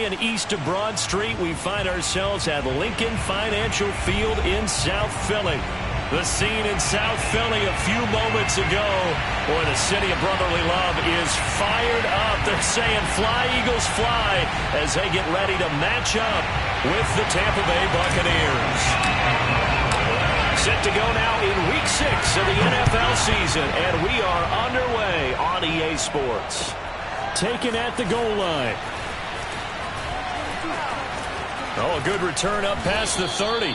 10 east of Broad Street. We find ourselves at Lincoln Financial Field in South Philly. The scene in South Philly a few moments ago. Boy, the city of brotherly love is fired up. They're saying, "Fly, Eagles, fly," as they get ready to match up with the Tampa Bay Buccaneers. Set to go now in Week 6 of the NFL season, and we are underway on EA Sports. Taken at the goal line. Oh, a good return up past the 30.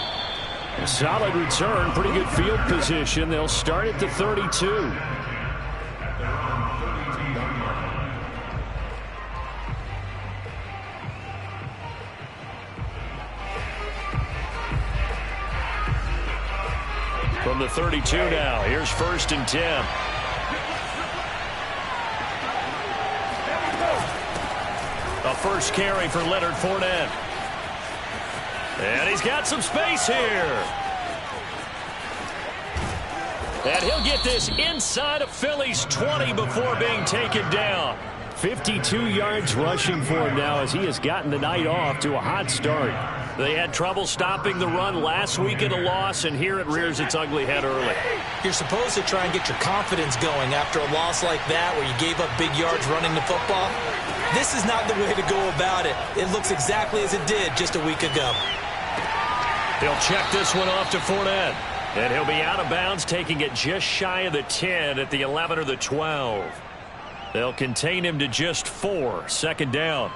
A solid return, pretty good field position. They'll start at the 32. From the 32 now, here's 1st and 10. A first carry for Leonard Fournette. And he's got some space here. And he'll get this inside of Philly's 20 before being taken down. 52 yards rushing for him now as he has gotten the night off to a hot start. They had trouble stopping the run last week in a loss, and here it rears its ugly head early. You're supposed to try and get your confidence going after a loss like that where you gave up big yards running the football. This is not the way to go about it. It looks exactly as it did just a week ago. He'll check this one off to Fournette. And he'll be out of bounds, taking it just shy of the 10 at the 11 or the 12. They'll contain him to just 4. 2nd down.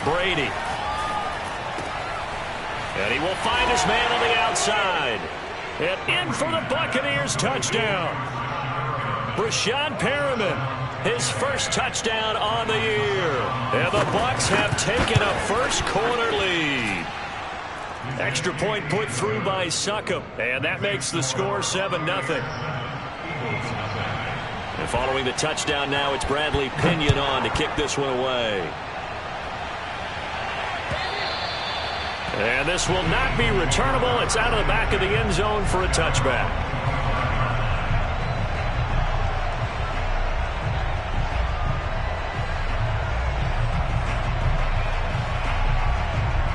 Brady. And he will find his man on the outside. And in for the Buccaneers touchdown. Brashad Perriman, his first touchdown on the year. And the Bucs have taken a first quarter lead. Extra point put through by Succop. And that makes the score 7-0. And following the touchdown now, it's Bradley Pinion on to kick this one away. And this will not be returnable. It's out of the back of the end zone for a touchback.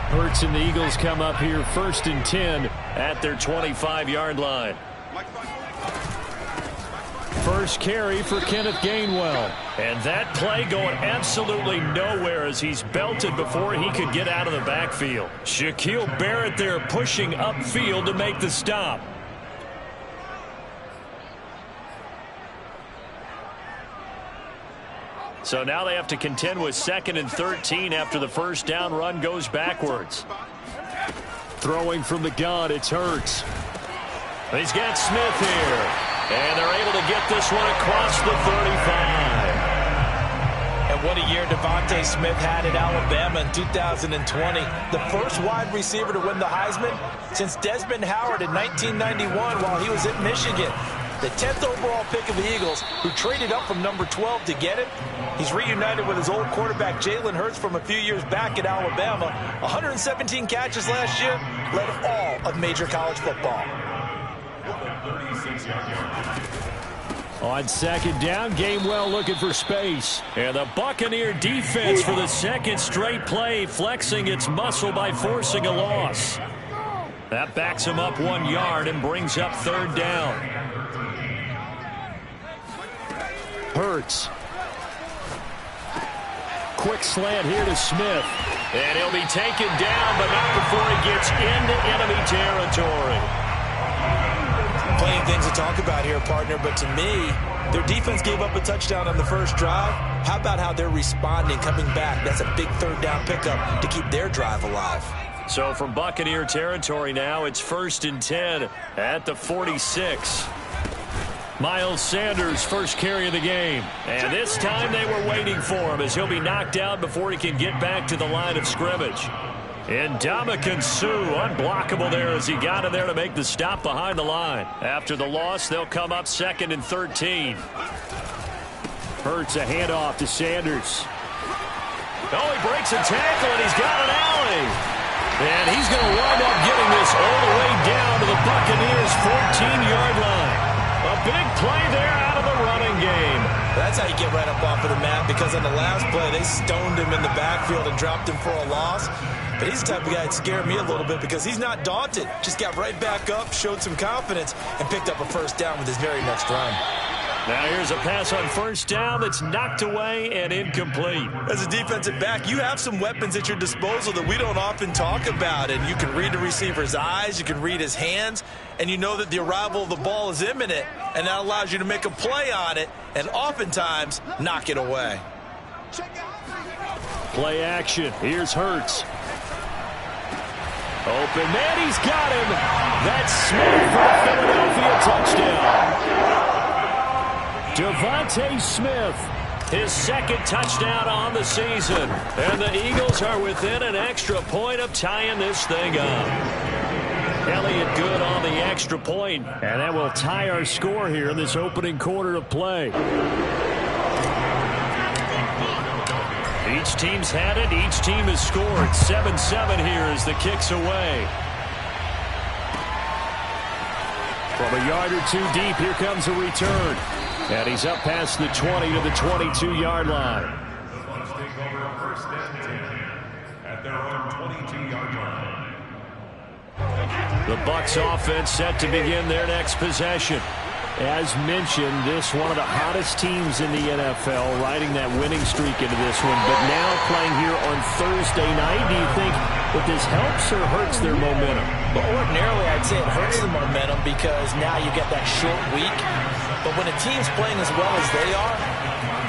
Hurts and the Eagles come up here 1st and 10 at their 25-yard line. First carry for Kenneth Gainwell. And that play going absolutely nowhere as he's belted before he could get out of the backfield. Shaquille Barrett there pushing upfield to make the stop. So now they have to contend with 2nd and 13 after the first down run goes backwards. Throwing from the gun, it's Hurts. He's got Smith here. And they're able to get this one across the 35. And what a year Devontae Smith had at Alabama in 2020. The first wide receiver to win the Heisman since Desmond Howard in 1991 while he was at Michigan. The 10th overall pick of the Eagles, who traded up from number 12 to get it. He's reunited with his old quarterback Jalen Hurts from a few years back at Alabama. 117 catches last year, led all of major college football. On 2nd down, Gainwell looking for space. And the Buccaneer defense for the 2nd straight play, flexing its muscle by forcing a loss. That backs him up 1 yard and brings up 3rd down. Hurts. Quick slant here to Smith. And he'll be taken down, but not before he gets into enemy territory. Plenty of things to talk about here, partner, but to me, their defense gave up a touchdown on the first drive. How about how they're responding, coming back? That's a big 3rd down pickup to keep their drive alive. So from Buccaneer territory now, it's 1st and 10 at the 46. Miles Sanders, first carry of the game. And this time they were waiting for him as he'll be knocked out before he can get back to the line of scrimmage. And Ndamukong Suh, unblockable there as he got in there to make the stop behind the line. After the loss, they'll come up 2nd and 13. Hurts a handoff to Sanders. Oh, he breaks a tackle, and he's got an alley. And he's going to wind up getting this all the way down to the Buccaneers' 14-yard line. A big play there out of the running game. That's how you get right up off of the mat, because on the last play, they stoned him in the backfield and dropped him for a loss. But he's the type of guy that scared me a little bit because he's not daunted. Just got right back up, showed some confidence, and picked up a first down with his very next run. Now here's a pass on first down that's knocked away and incomplete. As a defensive back, you have some weapons at your disposal that we don't often talk about. And you can read the receiver's eyes, you can read his hands, and you know that the arrival of the ball is imminent, and that allows you to make a play on it and oftentimes knock it away. Play action. Here's Hurts. Open man, he's got him. That's Smith for the Philadelphia touchdown. Devontae Smith, his 2nd touchdown on the season. And the Eagles are within an extra point of tying this thing up. Elliott good on the extra point, and that will tie our score here in this opening quarter of play. Each team's had it. Each team has scored. 7-7 here as the kick's away. From a yard or two deep, here comes a return. And he's up past the 20 to the 22-yard line. The Bucs take over on 1st and 10 at their own 22-yard line. The Bucs offense set to begin their next possession. As mentioned, this one of the hottest teams in the NFL, riding that winning streak into this one. But now playing here on Thursday night, do you think that this helps or hurts their momentum? But ordinarily, I'd say it hurts the momentum because now you get that short week. But when a team's playing as well as they are,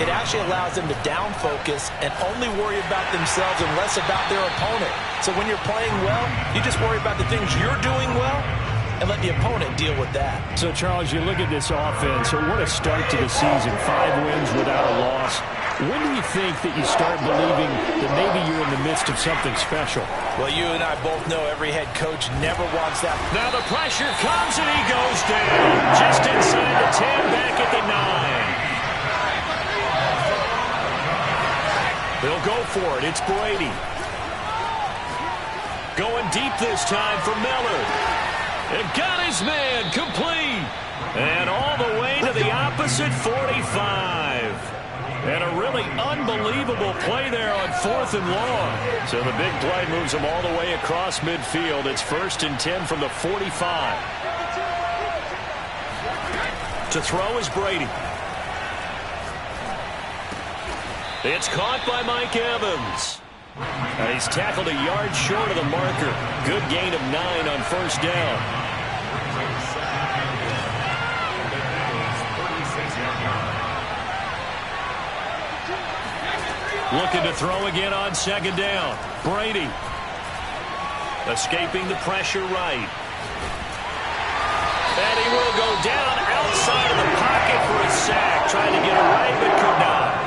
it actually allows them to down focus and only worry about themselves and less about their opponent. So when you're playing well, you just worry about the things you're doing well and let the opponent deal with that. So, Charles, you look at this offense, so what a start to the season. 5 wins without a loss. When do you think that you start believing that maybe you're in the midst of something special? Well, you and I both know every head coach never wants that. Now the pressure comes and he goes down. Just inside the 10, back at the 9. They'll go for it. It's Brady. Going deep this time for Miller. And got his man complete. And all the way to the opposite 45. And a really unbelievable play there on 4th and long. So the big play moves them all the way across midfield. It's 1st and 10 from the 45. To throw is Brady. It's caught by Mike Evans. And he's tackled a yard short of the marker. Good gain of 9 on first down. Looking to throw again on 2nd down. Brady. Escaping the pressure right. And he will go down outside of the pocket for a sack. Trying to get away, but could not.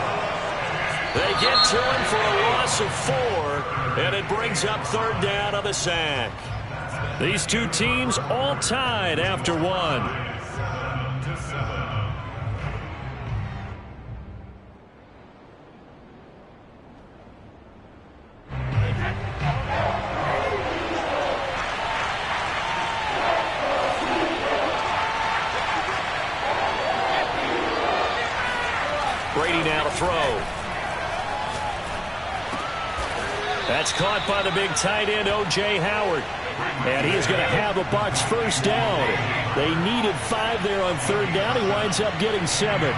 They get to him for a loss of 4, and it brings up 3rd down on the sack. These two teams all tied after 1. Brady now to throw. That's caught by the big tight end, O.J. Howard. And he is going to have a Bucs first down. They needed 5 there on 3rd down. He winds up getting 7.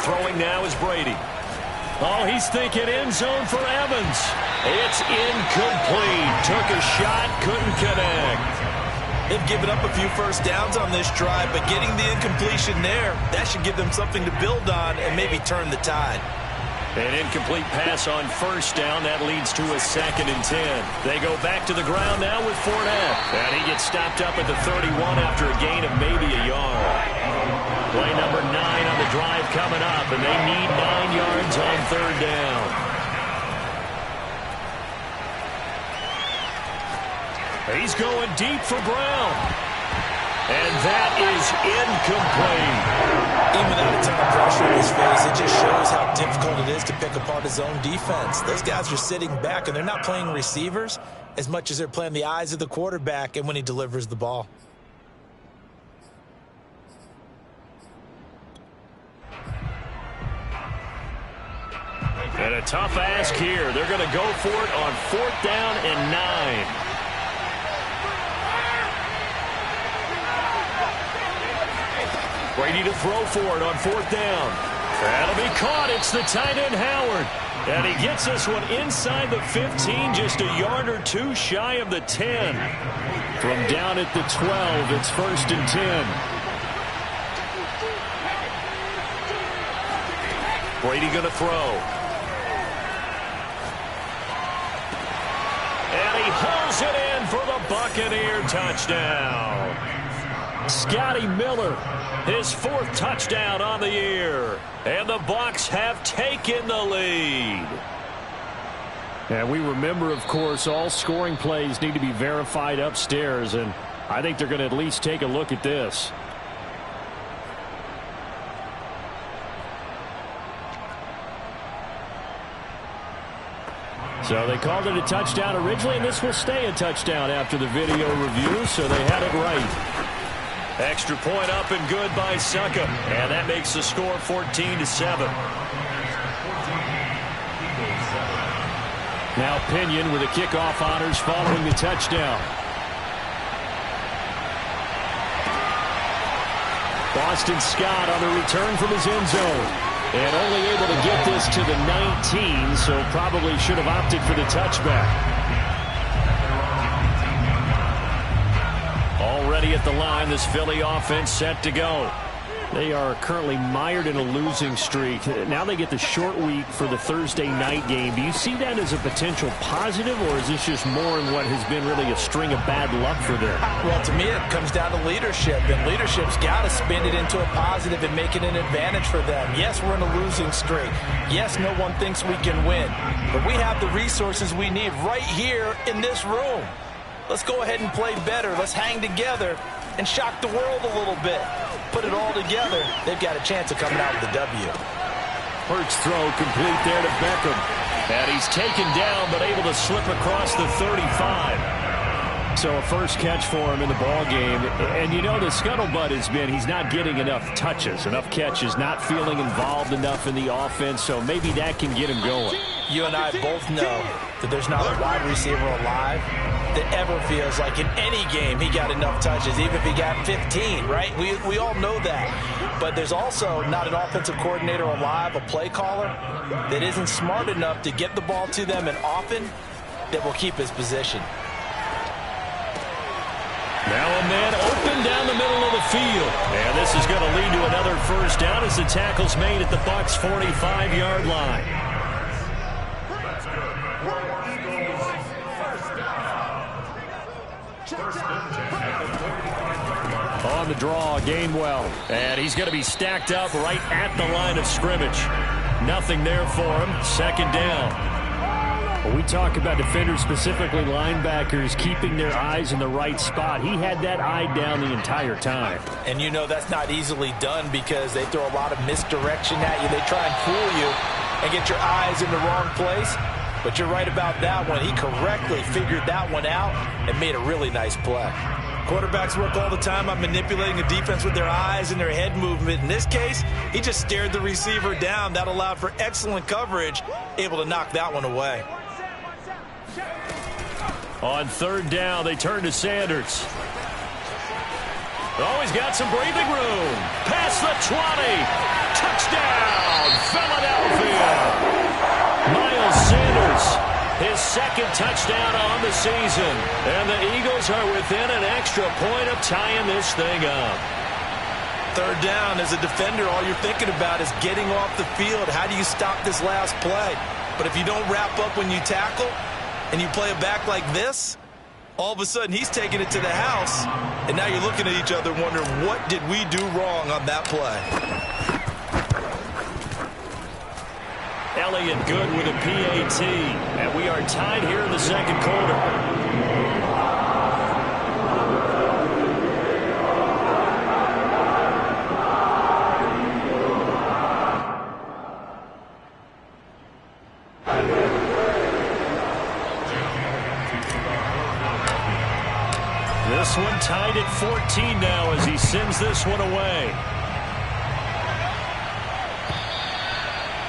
Throwing now is Brady. Oh, he's thinking end zone for Evans. It's incomplete. Took a shot, couldn't connect. They've given up a few first downs on this drive, but getting the incompletion there, that should give them something to build on and maybe turn the tide. An incomplete pass on first down. That leads to a 2nd and 10. They go back to the ground now with Fournette. And he gets stopped up at the 31 after a gain of maybe a yard. Play number 9 on the drive coming up, and they need 9 yards on third down. He's going deep for Brown. And that is incomplete. Even without a ton of pressure in his face, it just shows how difficult it is to pick apart his own defense. Those guys are sitting back, and they're not playing receivers as much as they're playing the eyes of the quarterback and when he delivers the ball. And a tough ask here. They're going to go for it on 4th down and 9. Brady to throw for it on 4th down. That'll be caught. It's the tight end, Howard. And he gets this one inside the 15, just a yard or 2 shy of the 10. From down at the 12, it's 1st and 10. Brady going to throw. And he hauls it in for the Buccaneer touchdown. Scotty Miller, his 4th touchdown on the year. And the Bucs have taken the lead. And we remember, of course, all scoring plays need to be verified upstairs. And I think they're going to at least take a look at this. So they called it a touchdown originally, and this will stay a touchdown after the video review, so they had it right. Extra point up and good by Suckup. And that makes the score 14-7. Now Pinion with the kickoff honors following the touchdown. Boston Scott on the return from his end zone. And only able to get this to the 19, so probably should have opted for the touchback. Already at the line, this Philly offense set to go. They are currently mired in a losing streak. Now they get the short week for the Thursday night game. Do you see that as a potential positive, or is this just more in what has been really a string of bad luck for them? Well, to me, it comes down to leadership, and leadership's got to spin it into a positive and make it an advantage for them. Yes, we're in a losing streak. Yes, no one thinks we can win, but we have the resources we need right here in this room. Let's go ahead and play better. Let's hang together and shock the world a little bit. Put it all together. They've got a chance of coming out with a W. Hurts throw complete there to Beckham. And he's taken down but able to slip across the 35. So a first catch for him in the ball game. And you know the scuttlebutt has been he's not getting enough touches, enough catches, not feeling involved enough in the offense. So maybe that can get him going. You and I both know that there's not a wide receiver alive that ever feels like in any game he got enough touches, even if he got 15, right? We all know that. But there's also not an offensive coordinator alive, a play caller, that isn't smart enough to get the ball to them and often that will keep his position. Now a man open down the middle of the field. And this is going to lead to another first down as the tackle's made at the Bucs' 45-yard line. On the draw, Gainwell. And he's going to be stacked up right at the line of scrimmage. Nothing there for him. Second down. When we talk about defenders, specifically linebackers, keeping their eyes in the right spot, he had that eye down the entire time. And you know that's not easily done because they throw a lot of misdirection at you. They try and fool you and get your eyes in the wrong place. But you're right about that one. He correctly figured that one out and made a really nice play. Quarterbacks work all the time on manipulating a defense with their eyes and their head movement. In this case, he just stared the receiver down. That allowed for excellent coverage, able to knock that one away. On third down, they turn to Sanders. Oh, he's got some breathing room. Past the 20. Touchdown, Philadelphia. Miles Sanders, his second touchdown on the season. And the Eagles are within an extra point of tying this thing up. Third down, as a defender, all you're thinking about is getting off the field. How do you stop this last play? But if you don't wrap up when you tackle and you play it back like this, All of a sudden, he's taking it to the house, and now you're looking at each other wondering, what did we do wrong on that play? Elliott good with a PAT, and we are tied here in the second quarter. This one tied at 14 now as he sends this one away.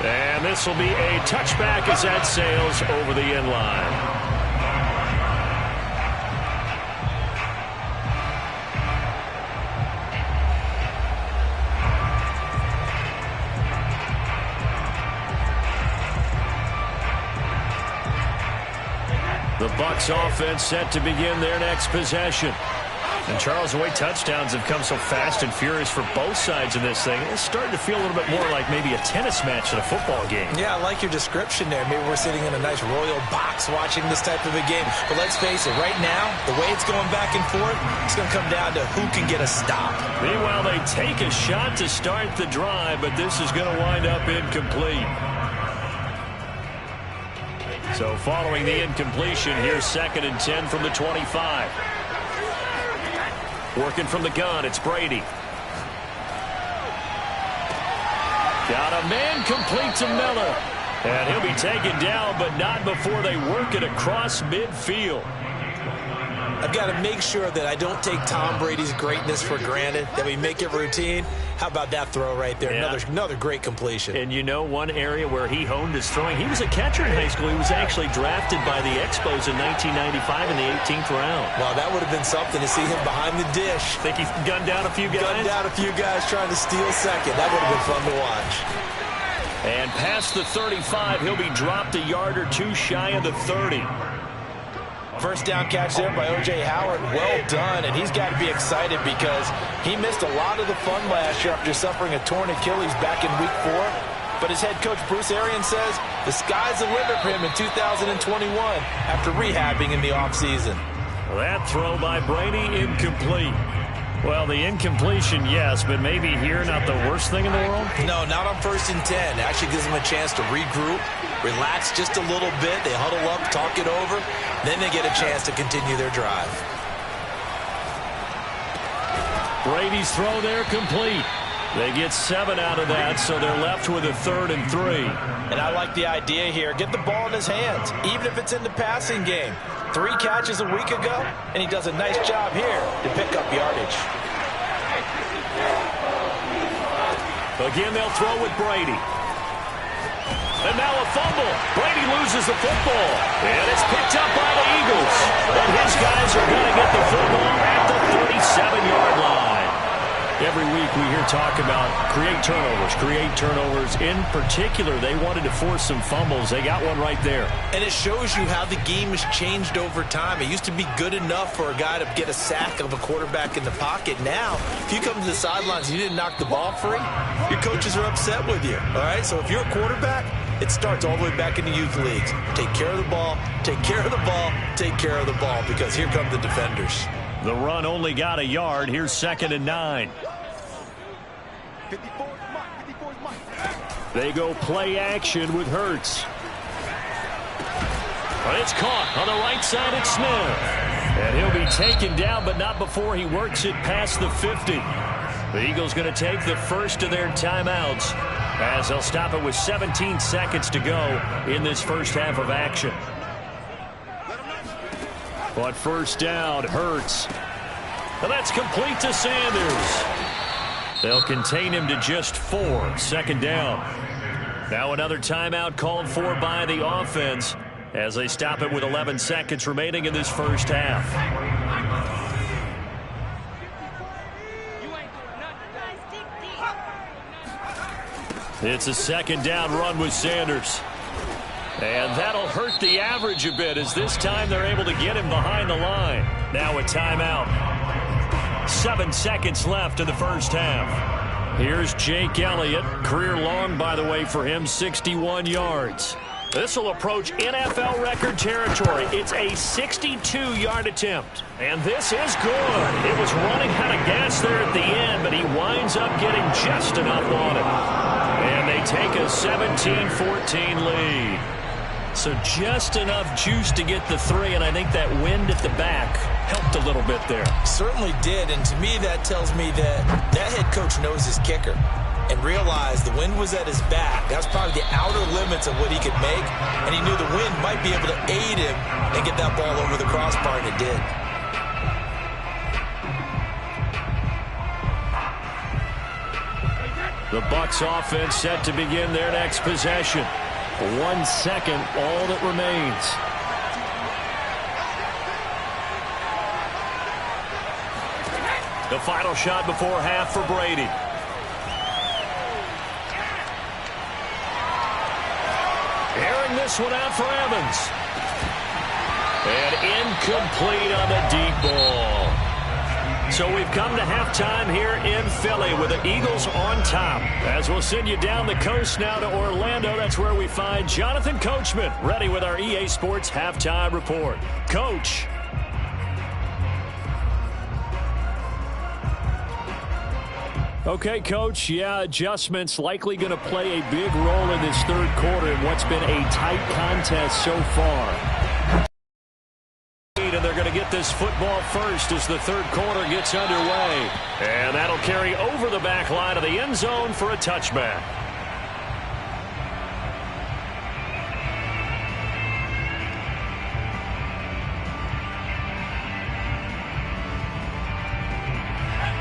And this will be a touchback as that sails over the end line. The Bucs offense set to begin their next possession. And Charles, the way touchdowns have come so fast and furious for both sides of this thing, it's starting to feel a little bit more like maybe a tennis match than a football game. Yeah, I like your description there. Maybe we're sitting in a nice royal box watching this type of a game. But let's face it, right now, the way it's going back and forth, it's going to come down to who can get a stop. Meanwhile, they take a shot to start the drive, but this is going to wind up incomplete. So following the incompletion, here's 2nd and 10 from the 25. Working from the gun, it's Brady. Got a man complete to Miller. And he'll be taken down, but not before they work it across midfield. I've got to make sure that I don't take Tom Brady's greatness for granted, that we make it routine. How about that throw right there? Yeah. Another great completion. And you know one area where he honed his throwing? He was a catcher in high school. He was actually drafted by the Expos in 1995 in the 18th round. Wow, that would have been something to see him behind the dish. Think he gunned down a few guys? Gunned down a few guys trying to steal second. That would have been fun to watch. And past the 35, he'll be dropped a yard or two shy of the 30. First down catch there by O.J. Howard. Well done, and he's got to be excited because he missed a lot of the fun last year after suffering a torn Achilles back in Week 4. But his head coach, Bruce Arians, says the sky's the limit for him in 2021 after rehabbing in the offseason. That throw by Brady incomplete. Well, the incompletion, yes, but maybe here not the worst thing in the world? No, not on 1st and 10. It actually gives them a chance to regroup, relax just a little bit. They huddle up, talk it over. Then they get a chance to continue their drive. Brady's throw there complete. They get 7 out of that, so they're left with a 3rd and 3. And I like the idea here. Get the ball in his hands, even if it's in the passing game. 3 catches a week ago, and he does a nice job here to pick up yardage. Again, they'll throw with Brady. And now a fumble. Brady loses the football. And it's picked up by the Eagles. And his guys are going to get the football at the 37-yard line. Every week we hear talk about create turnovers. In particular, they wanted to force some fumbles. They got one right there. And it shows you how the game has changed over time. It used to be good enough for a guy to get a sack of a quarterback in the pocket. Now, if you come to the sidelines and you didn't knock the ball free, your coaches are upset with you. All right, so if you're a quarterback, it starts all the way back in the youth leagues. Take care of the ball, take care of the ball, take care of the ball, because here come the defenders. The run only got a yard. Here's 2nd and 9. They go play action with Hurts. But it's caught on the right side at Smith. And he'll be taken down, but not before he works it past the 50. The Eagles going to take the first of their timeouts as they'll stop it with 17 seconds to go in this first half of action. But first down, Hurts. And that's complete to Sanders. They'll contain him to just 4. 2nd down. Now another timeout called for by the offense as they stop it with 11 seconds remaining in this first half. It's a 2nd down run with Sanders. And that'll hurt the average a bit as this time they're able to get him behind the line. Now a timeout. 7 seconds left in the first half. Here's Jake Elliott. Career long, by the way, for him, 61 yards. This will approach NFL record territory. It's a 62-yard attempt. And this is good. It was running out of gas there at the end, but he winds up getting just enough on it. And they take a 17-14 lead. So just enough juice to get the 3, and I think that wind at the back helped a little bit there. Certainly did, and to me that tells me that head coach knows his kicker and realized the wind was at his back. That's probably the outer limits of what he could make, and he knew the wind might be able to aid him and get that ball over the crossbar, and it did. The Bucs offense set to begin their next possession. 1 second, all that remains. The final shot before half for Brady. Airing this one out for Evans. And incomplete on the deep ball. So we've come to halftime here in Philly with the Eagles on top. As we'll send you down the coast now to Orlando, that's where we find Jonathan Coachman ready with our EA Sports Halftime Report. Coach. Okay, Coach, yeah, adjustments likely going to play a big role in this third quarter in what's been a tight contest so far. And they're going to get this football first as the third quarter gets underway. And that'll carry over the back line of the end zone for a touchback.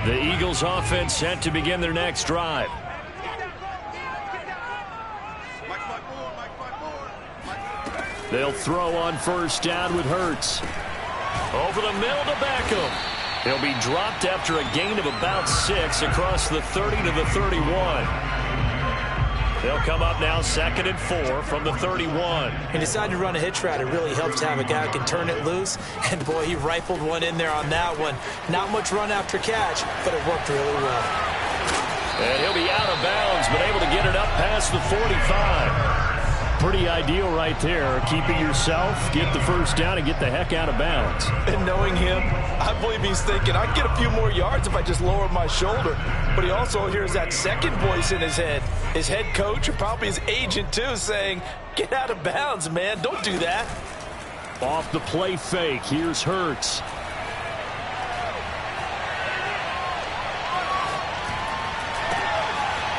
The Eagles offense set to begin their next drive. They'll throw on first down with Hurts. Over the middle to Beckham. He'll be dropped after a gain of about 6 across the 30 to the 31. They'll come up now 2nd and 4 from the 31. He decided to run a hitch route. It really helps to have a guy who can turn it loose. And, boy, he rifled one in there on that one. Not much run after catch, but it worked really well. And he'll be out of bounds, but able to get it up past the 45. Pretty ideal right there. Keep it yourself, get the first down, and get the heck out of bounds. And knowing him, I believe he's thinking, I can get a few more yards if I just lower my shoulder. But he also hears that second voice in his head. His head coach, or probably his agent too, saying, get out of bounds, man. Don't do that. Off the play fake. Here's Hurts.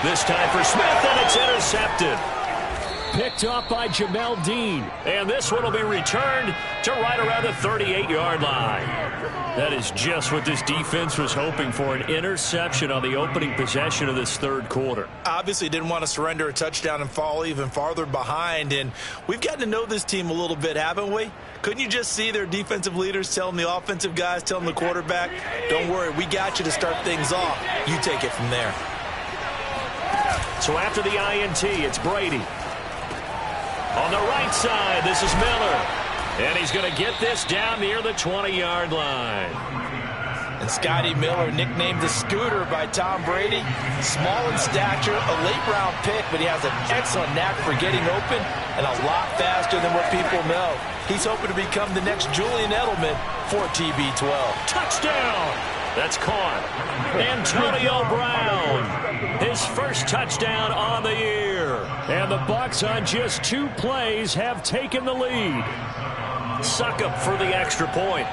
This time for Smith, and it's intercepted. Picked up by Jamel Dean. And this one will be returned to right around the 38-yard line. That is just what this defense was hoping for, an interception on the opening possession of this third quarter. Obviously didn't want to surrender a touchdown and fall even farther behind. And we've gotten to know this team a little bit, haven't we? Couldn't you just see their defensive leaders telling the offensive guys, telling the quarterback, don't worry, we got you to start things off. You take it from there. So after the INT, it's Brady. On the right side, this is Miller. And he's going to get this down near the 20-yard line. And Scotty Miller, nicknamed the Scooter by Tom Brady. Small in stature, a late-round pick, but he has an excellent knack for getting open and a lot faster than what people know. He's hoping to become the next Julian Edelman for TB12. Touchdown! That's caught. Antonio Brown, his first touchdown on the year. And the Bucs on just 2 plays have taken the lead. Suck up for the extra point.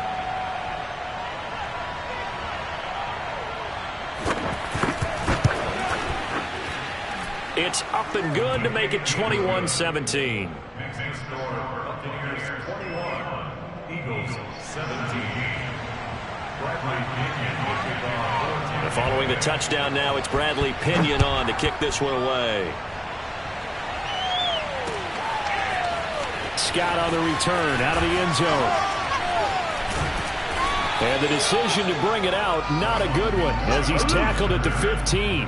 It's up and good to make it 21-17. Buccaneers 21, Eagles 17. And following the touchdown now, it's Bradley Pinion on to kick this one away. Scott on the return out of the end zone. And the decision to bring it out, not a good one, as he's tackled at the 15.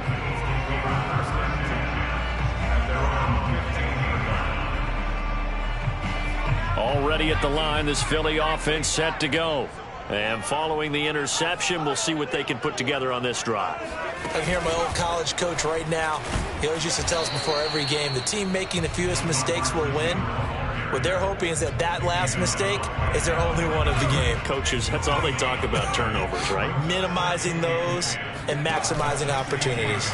Already at the line, this Philly offense set to go. And following the interception, we'll see what they can put together on this drive. I can hear my old college coach right now. He always used to tell us before every game, the team making the fewest mistakes will win. What they're hoping is that that last mistake is their only one of the game. Coaches, that's all they talk about, turnovers, right? Minimizing those and maximizing opportunities.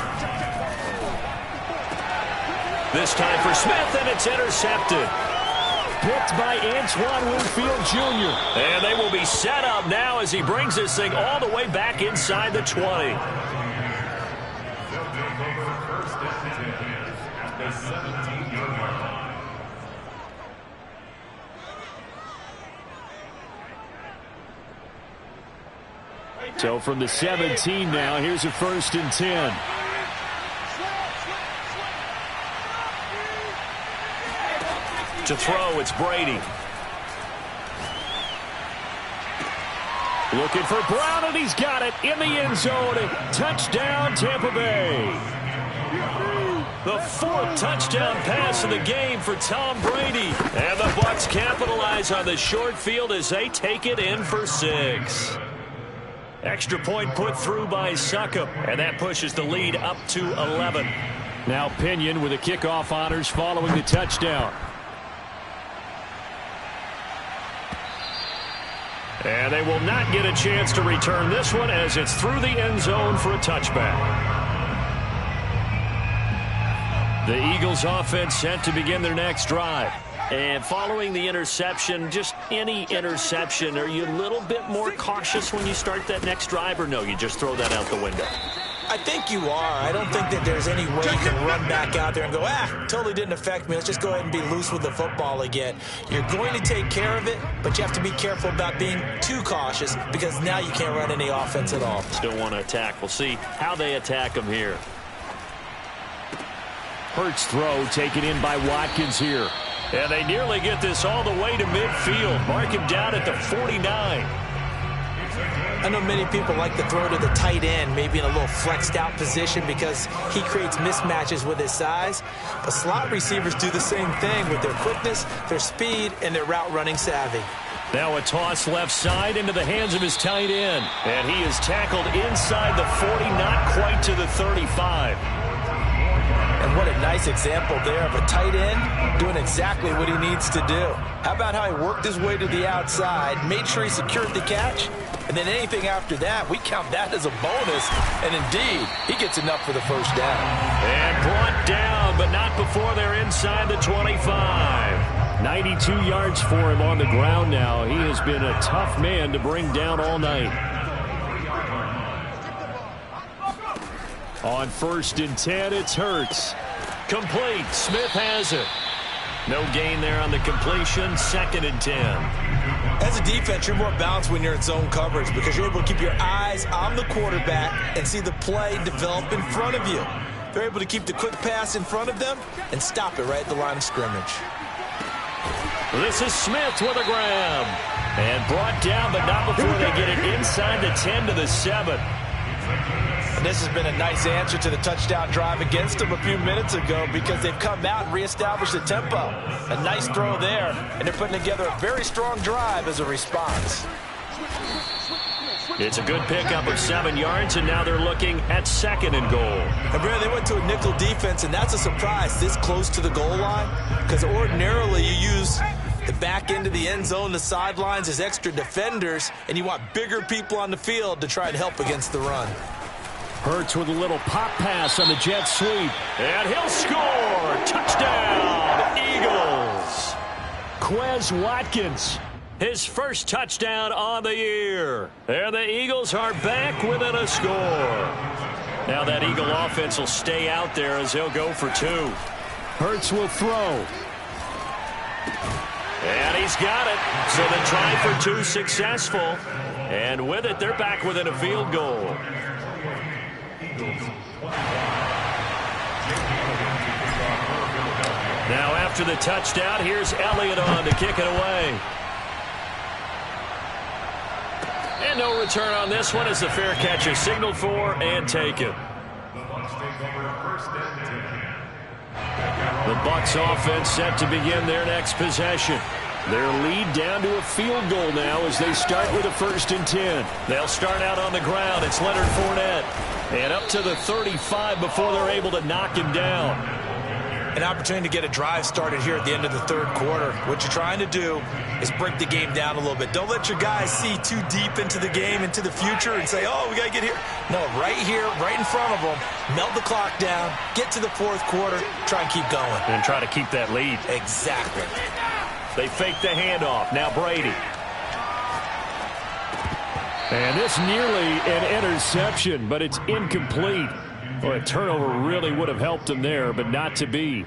This time for Smith, and it's intercepted. Picked by Antoine Winfield Jr. And they will be set up now as he brings this thing all the way back inside the 20. They'll take over first and 10 at the 17-yard line. So from the 17 now, here's a 1st and 10. To throw, it's Brady. Looking for Brown, and he's got it in the end zone. Touchdown, Tampa Bay. The 4th touchdown pass of the game for Tom Brady. And the Bucs capitalize on the short field as they take it in for 6. Extra point put through by Succop, and that pushes the lead up to 11. Now Pinion with the kickoff honors following the touchdown. And they will not get a chance to return this one as it's through the end zone for a touchback. The Eagles offense set to begin their next drive. And following the interception, just any interception, are you a little bit more cautious when you start that next drive, or no, you just throw that out the window? I think you are. I don't think that there's any way you can run back out there and go, totally didn't affect me. Let's just go ahead and be loose with the football again. You're going to take care of it, but you have to be careful about being too cautious because now you can't run any offense at all. Still want to attack. We'll see how they attack them here. Hurts throw taken in by Watkins here. And they nearly get this all the way to midfield. Mark him down at the 49. I know many people like to throw to the tight end, maybe in a little flexed out position because he creates mismatches with his size. But slot receivers do the same thing with their quickness, their speed, and their route running savvy. Now a toss left side into the hands of his tight end. And he is tackled inside the 40, not quite to the 35. And what a nice example there of a tight end doing exactly what he needs to do. How about how he worked his way to the outside, made sure he secured the catch, and then anything after that, we count that as a bonus. And indeed, he gets enough for the first down. And brought down, but not before they're inside the 25. 92 yards for him on the ground now. He has been a tough man to bring down all night. On 1st and 10, it's Hurts. Complete. Smith has it. No gain there on the completion. 2nd and 10. As a defense, you're more balanced when you're in zone coverage because you're able to keep your eyes on the quarterback and see the play develop in front of you. They're able to keep the quick pass in front of them and stop it right at the line of scrimmage. This is Smith with a grab. And brought down, but not before they get it inside the 10 to the 7. And this has been a nice answer to the touchdown drive against them a few minutes ago because they've come out and reestablished the tempo. A nice throw there, and they're putting together a very strong drive as a response. It's a good pickup of 7 yards, and now they're looking at 2nd and goal. And Brad, they went to a nickel defense, and that's a surprise this close to the goal line because ordinarily you use the back end of the end zone, the sidelines as extra defenders, and you want bigger people on the field to try and help against the run. Hurts with a little pop pass on the jet sweep. And he'll score! Touchdown, Eagles! Quez Watkins, his first touchdown on the year. And the Eagles are back within a score. Now that Eagle offense will stay out there as he'll go for 2. Hurts will throw. And he's got it. So the try for 2 successful. And with it, they're back within a field goal. Now after the touchdown, here's Elliott on to kick it away. And no return on this one as the fair catch is signaled for and taken. The Bucs offense set to begin their next possession. Their lead down to a field goal now as they start with a 1st and 10. They'll start out on the ground. It's Leonard Fournette. And up to the 35 before they're able to knock him down. An opportunity to get a drive started here at the end of the 3rd quarter. What you're trying to do is break the game down a little bit. Don't let your guys see too deep into the game, into the future, and say, oh, we got to get here. No, right here, right in front of them, melt the clock down, get to the 4th quarter, try and keep going. And try to keep that lead. Exactly. They fake the handoff. Now Brady. And this nearly an interception, but it's incomplete. Well, a turnover really would have helped him there, but not to be.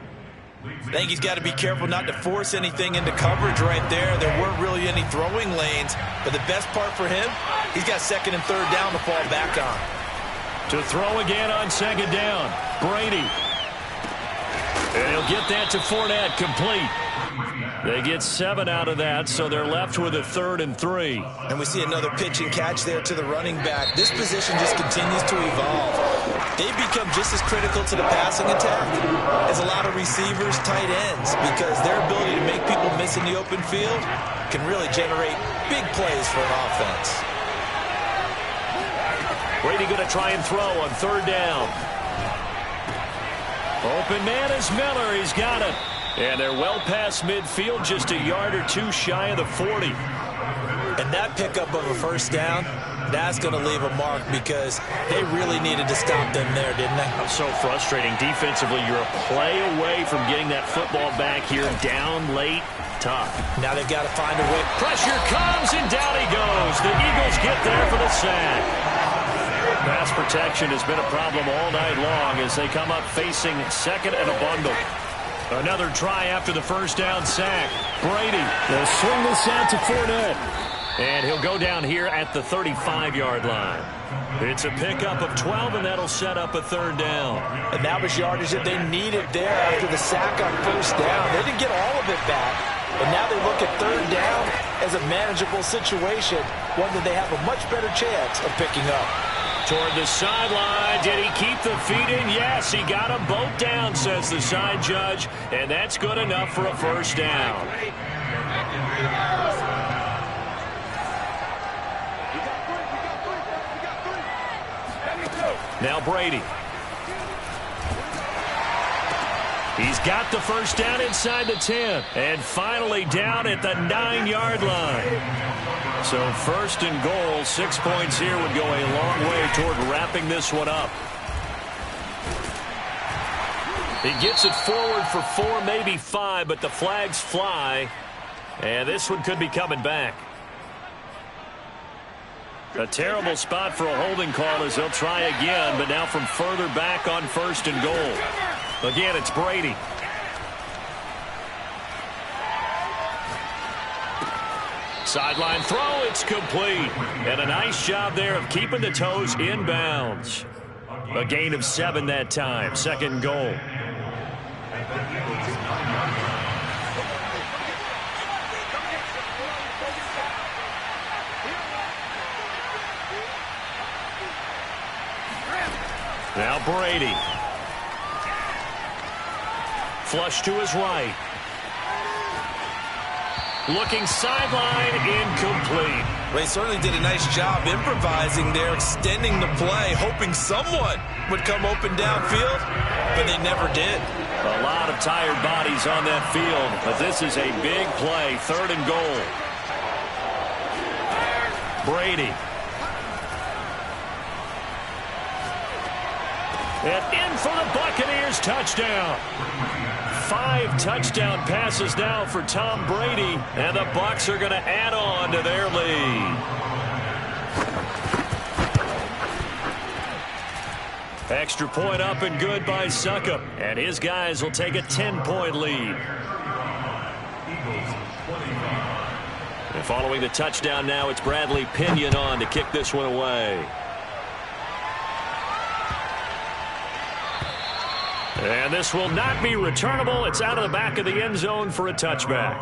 I think he's got to be careful not to force anything into coverage right there. There weren't really any throwing lanes, but the best part for him, he's got 2nd and 3rd down to fall back on. To throw again on 2nd down, Brady. And he'll get that to Fournette, complete. They get 7 out of that, so they're left with a 3rd and 3. And we see another pitch and catch there to the running back. This position just continues to evolve. They've become just as critical to the passing attack as a lot of receivers, tight ends, because their ability to make people miss in the open field can really generate big plays for an offense. Brady going to try and throw on 3rd down. Open man is Miller. He's got it. And they're well past midfield, just a yard or 2 shy of the 40. And that pickup of a 1st down, that's going to leave a mark because they really needed to stop them there, didn't they? So frustrating. Defensively, you're a play away from getting that football back here. Down late, tough. Now they've got to find a way. Pressure comes, and down he goes. The Eagles get there for the sack. Pass protection has been a problem all night long as they come up facing 2nd and a bundle. Another try after the 1st down sack. Brady will swing this out to Fournette. And he'll go down here at the 35-yard line. It's a pickup of 12, and that'll set up a 3rd down. And that was yardage that they needed there after the sack on 1st down. They didn't get all of it back. And now they look at 3rd down as a manageable situation, one that they have a much better chance of picking up. Toward the sideline. Did he keep the feet in? Yes, he got them both down, says the side judge. And that's good enough for a 1st down. Now Brady. He's got the 1st down inside the 10. And finally down at the 9-yard line. So 1st and goal, 6 points here would go a long way toward wrapping this one up. He gets it forward for 4, maybe 5, but the flags fly. And this one could be coming back. A terrible spot for a holding call as they'll try again, but now from further back on 1st and goal. Again, it's Brady. Sideline throw, it's complete. And a nice job there of keeping the toes in bounds. A gain of 7 that time, 2nd goal. Now Brady. Flush to his right. Looking sideline, incomplete. Well, he certainly did a nice job improvising there, extending the play, hoping someone would come open downfield, but they never did. A lot of tired bodies on that field, but this is a big play, 3rd and goal. Brady. And in for the Buccaneers, touchdown. 5 touchdown passes now for Tom Brady, and the Bucs are going to add on to their lead. Extra point up and good by Succop, and his guys will take a 10-point lead. And following the touchdown now, it's Bradley Pinion on to kick this one away. And this will not be returnable. It's out of the back of the end zone for a touchback.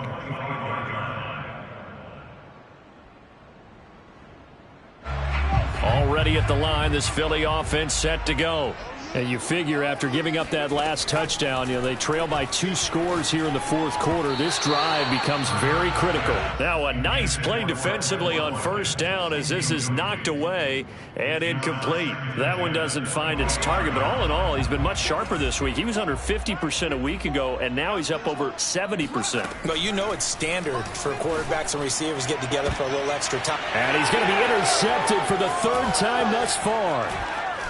Already at the line, this Philly offense set to go. And you figure after giving up that last touchdown, they trail by 2 scores here in the fourth quarter. This drive becomes very critical. Now a nice play defensively on first down as this is knocked away and incomplete. That one doesn't find its target, but all in all, he's been much sharper this week. He was under 50% a week ago, and now he's up over 70%. Well, it's standard for quarterbacks and receivers getting together for a little extra time. And he's going to be intercepted for the 3rd time thus far.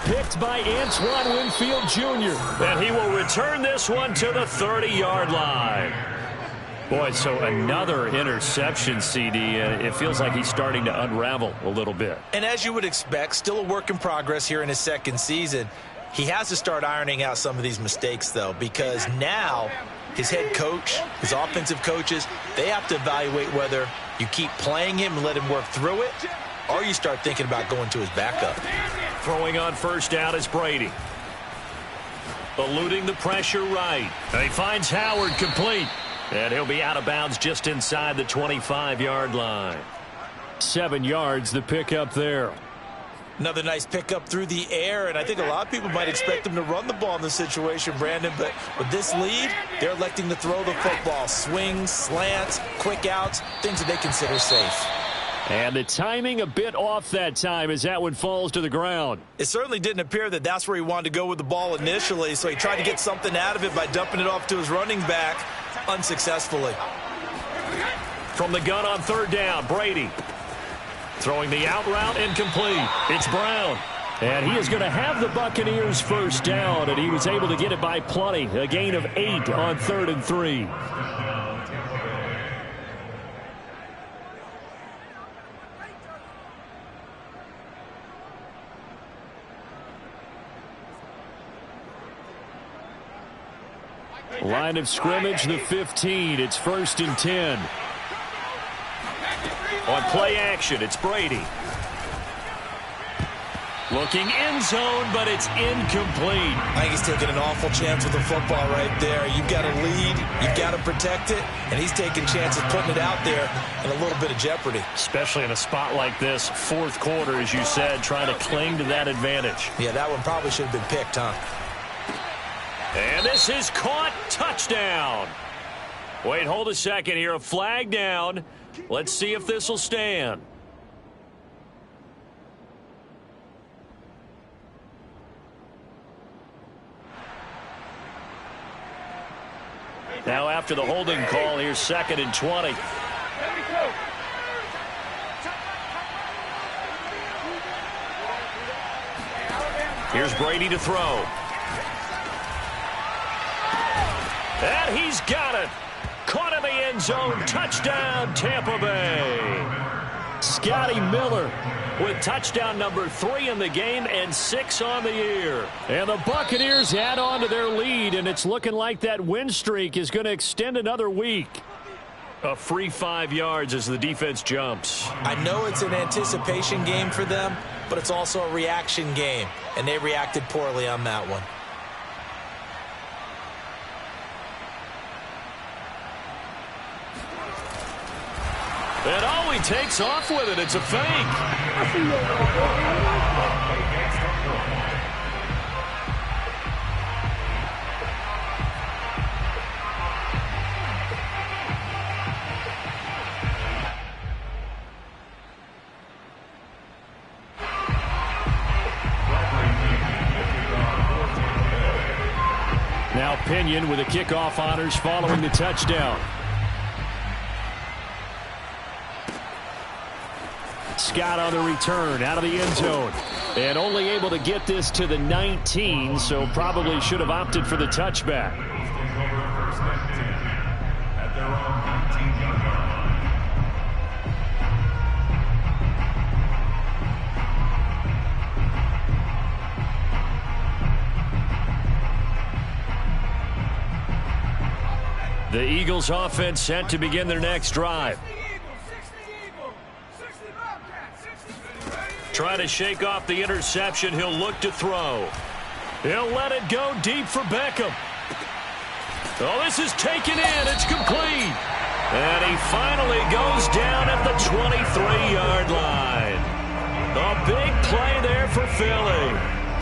Picked by Antoine Winfield Jr. And he will return this one to the 30-yard line. Boy, so another interception, CD. It feels like he's starting to unravel a little bit. And as you would expect, still a work in progress here in his 2nd season. He has to start ironing out some of these mistakes, though, because now his head coach, his offensive coaches, they have to evaluate whether you keep playing him and let him work through it, or you start thinking about going to his backup. Throwing on first down is Brady. Eluding the pressure right. And he finds Howard complete. And he'll be out of bounds just inside the 25-yard line. 7 yards, the pickup there. Another nice pickup through the air, and I think a lot of people might expect him to run the ball in this situation, Brandon, but with this lead, they're electing to throw the football. Swings, slants, quick outs, things that they consider safe. And the timing a bit off that time as that one falls to the ground. It certainly didn't appear that that's where he wanted to go with the ball initially, so he tried to get something out of it by dumping it off to his running back unsuccessfully. From the gun on 3rd down, Brady. Throwing the out route incomplete. It's Brown. And he is going to have the Buccaneers first down, and he was able to get it by plenty. A gain of 8 on 3rd and 3. Line of scrimmage, the 15. It's 1st and 10. On play action, it's Brady. Looking end zone, but it's incomplete. I think he's taking an awful chance with the football right there. You've got to lead, you've got to protect it, and he's taking chances putting it out there in a little bit of jeopardy. Especially in a spot like this, 4th quarter, as you said, trying to cling to that advantage. Yeah, that one probably should have been picked, huh? And this is caught. Touchdown. Wait, hold a second here. A flag down. Let's see if this will stand. Now after the holding call, here's 2nd and 20. Here's Brady to throw. And he's got it. Caught in the end zone. Touchdown, Tampa Bay. Scotty Miller with touchdown number 3 in the game and 6 on the year. And the Buccaneers add on to their lead, and it's looking like that win streak is going to extend another week. A free 5 yards as the defense jumps. I know it's an anticipation game for them, but it's also a reaction game, and they reacted poorly on that one. And oh, he takes off with it. It's a fake. Now Pinion with the kickoff honors following the touchdown. Scott on the return out of the end zone. And only able to get this to the 19, so probably should have opted for the touchback. The Eagles offense set to begin their next drive. Trying to shake off the interception. He'll look to throw. He'll let it go deep for Beckham. Oh, this is taken in. It's complete. And he finally goes down at the 23-yard line. A big play there for Philly.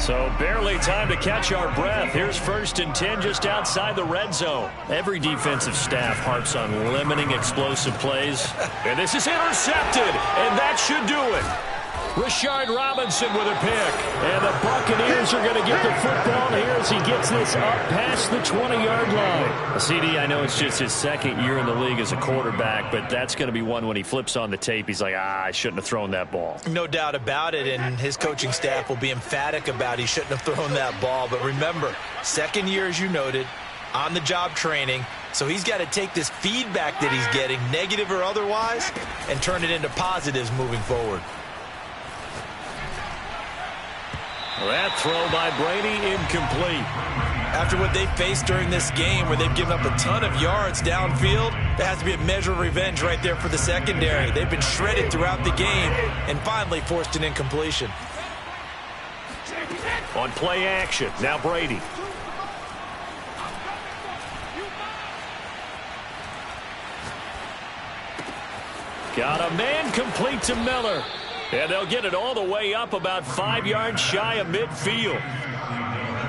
So barely time to catch our breath. Here's 1st and 10 just outside the red zone. Every defensive staff harps on limiting explosive plays. And this is intercepted, and that should do it. Rashard Robinson with a pick. And the Buccaneers are going to get the football here as he gets this up past the 20-yard line. CD, I know it's just his 2nd year in the league as a quarterback, but that's going to be one when he flips on the tape. He's like, I shouldn't have thrown that ball. No doubt about it, and his coaching staff will be emphatic about he shouldn't have thrown that ball. But remember, 2nd year, as you noted, on-the-job training. So he's got to take this feedback that he's getting, negative or otherwise, and turn it into positives moving forward. That throw by Brady incomplete. After what they faced during this game where they've given up a ton of yards downfield, there has to be a measure of revenge right there for the secondary. They've been shredded throughout the game and finally forced an incompletion. On play action, now Brady. Got a man complete to Miller. And they'll get it all the way up about 5 yards shy of midfield.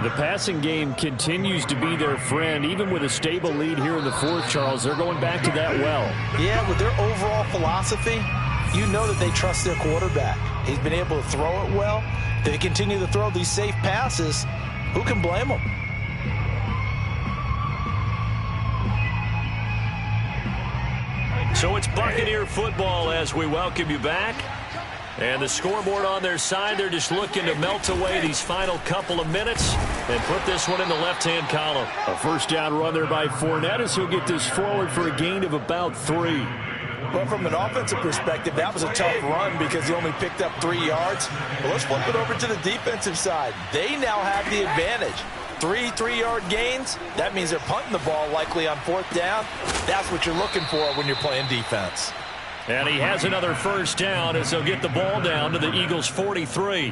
The passing game continues to be their friend. Even with a stable lead here in the 4th, Charles, they're going back to that well. Yeah, with their overall philosophy, you know that they trust their quarterback. He's been able to throw it well. They continue to throw these safe passes. Who can blame them? So it's Buccaneer football as we welcome you back. And the scoreboard on their side, they're just looking to melt away these final couple of minutes and put this one in the left-hand column. A 1st down run there by Fournette as he'll get this forward for a gain of about 3. Well, from an offensive perspective, that was a tough run because he only picked up 3 yards. But let's flip it over to the defensive side. They now have the advantage. 3 3-yard gains, that means they're punting the ball likely on 4th down. That's what you're looking for when you're playing defense. And he has another 1st down as they'll get the ball down to the Eagles' 43.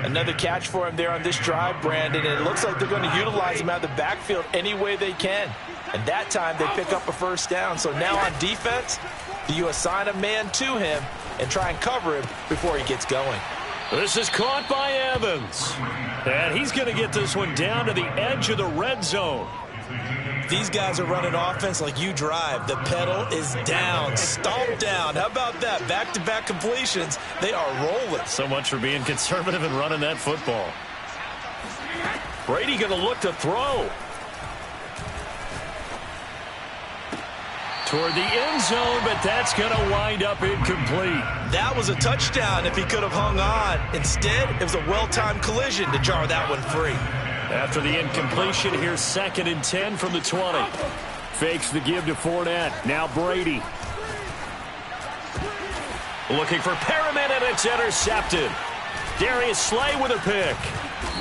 Another catch for him there on this drive, Brandon, and it looks like they're going to utilize him out of the backfield any way they can. And that time they pick up a 1st down. So now on defense, do you assign a man to him and try and cover him before he gets going? This is caught by Evans. And he's going to get this one down to the edge of the red zone. These guys are running offense like you drive. The pedal is down, stomped down. How about that? Back-to-back completions. They are rolling. So much for being conservative and running that football. Brady going to look to throw. Toward the end zone, but that's going to wind up incomplete. That was a touchdown if he could have hung on. Instead, it was a well-timed collision to jar that one free. After the incompletion, here's 2nd and 10 from the 20. Fakes the give to Fournette. Now Brady. Looking for Perriman, and it's intercepted. Darius Slay with a pick.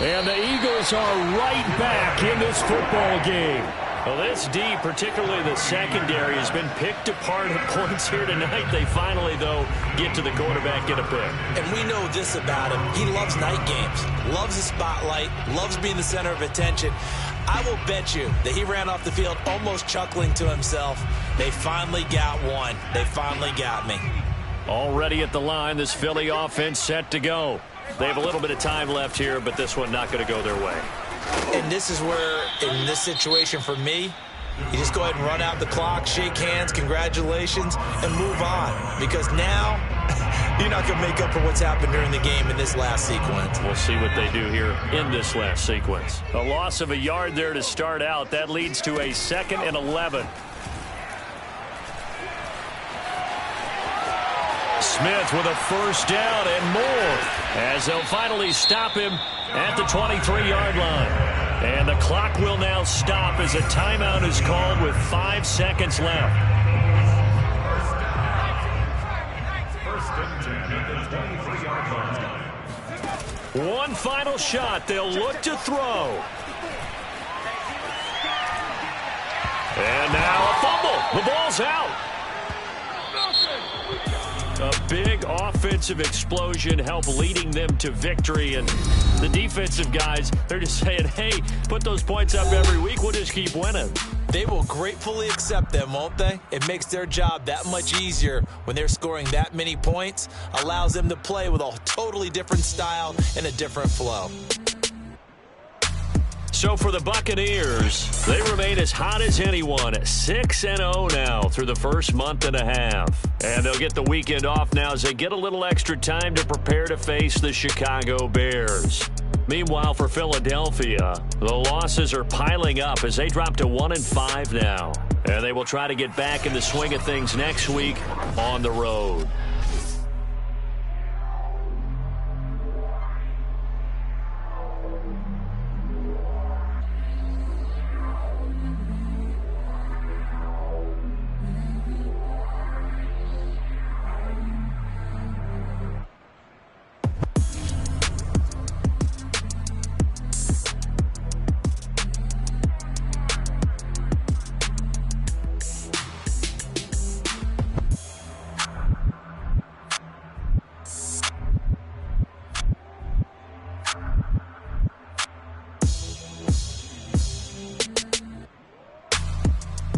And the Eagles are right back in this football game. Well, this D, particularly the secondary, has been picked apart at points here tonight. They finally, though, get to the quarterback, get a pick. And we know this about him. He loves night games, loves the spotlight, loves being the center of attention. I will bet you that he ran off the field almost chuckling to himself. They finally got one. They finally got me. Already at the line, this Philly offense set to go. They have a little bit of time left here, but this one not going to go their way. And this is where, in this situation for me, you just go ahead and run out the clock, shake hands, congratulations, and move on. Because now, you're not going to make up for what's happened during the game in this last sequence. We'll see what they do here in this last sequence. A loss of a yard there to start out. That leads to a 2nd and 11. Smith with a 1st down and more as they'll finally stop him at the 23-yard line. And the clock will now stop as a timeout is called with 5 seconds left. 1st and 10 at the 23-yard line. One final shot. They'll look to throw. And now a fumble. The ball's out. A big offensive explosion helped leading them to victory. And the defensive guys, they're just saying, hey, put those points up every week. We'll just keep winning. They will gratefully accept them, won't they? It makes their job that much easier when they're scoring that many points. Allows them to play with a totally different style and a different flow. So for the Buccaneers, they remain as hot as anyone, 6-0 now through the first month and a half. And they'll get the weekend off now as they get a little extra time to prepare to face the Chicago Bears. Meanwhile, for Philadelphia, the losses are piling up as they drop to 1-5 now. And they will try to get back in the swing of things next week on the road.